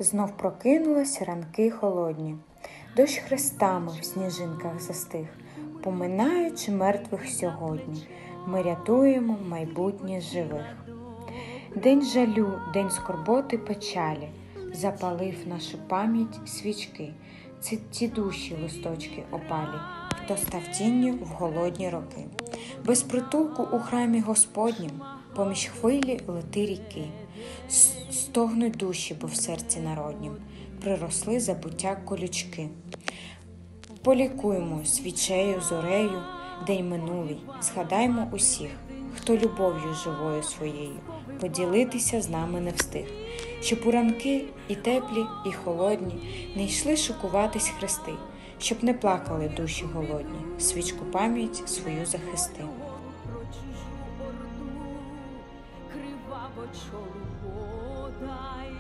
Знов прокинулись ранки холодні. Дощ хрестами в сніжинках застиг. Поминаючи мертвих сьогодні, ми рятуємо майбутнє живих. День жалю, день скорботи, печалі, запалив нашу пам'ять свічки. Це ті душі листочки опалі, хто став тінню в голодні роки. Без притулку у храмі Господнім, поміж хвилі лети ріки. Стогнуть душі, бо в серці народнім приросли забуття колючки. Полікуємо свічею, зорею день минулий, згадаймо усіх, хто любов'ю живою своєю поділитися з нами не встиг. Щоб у ранки і теплі, і холодні не йшли шокуватись хрести, щоб не плакали душі голодні, свічку пам'ять свою захисти. Про чужу орду криваво чолу вода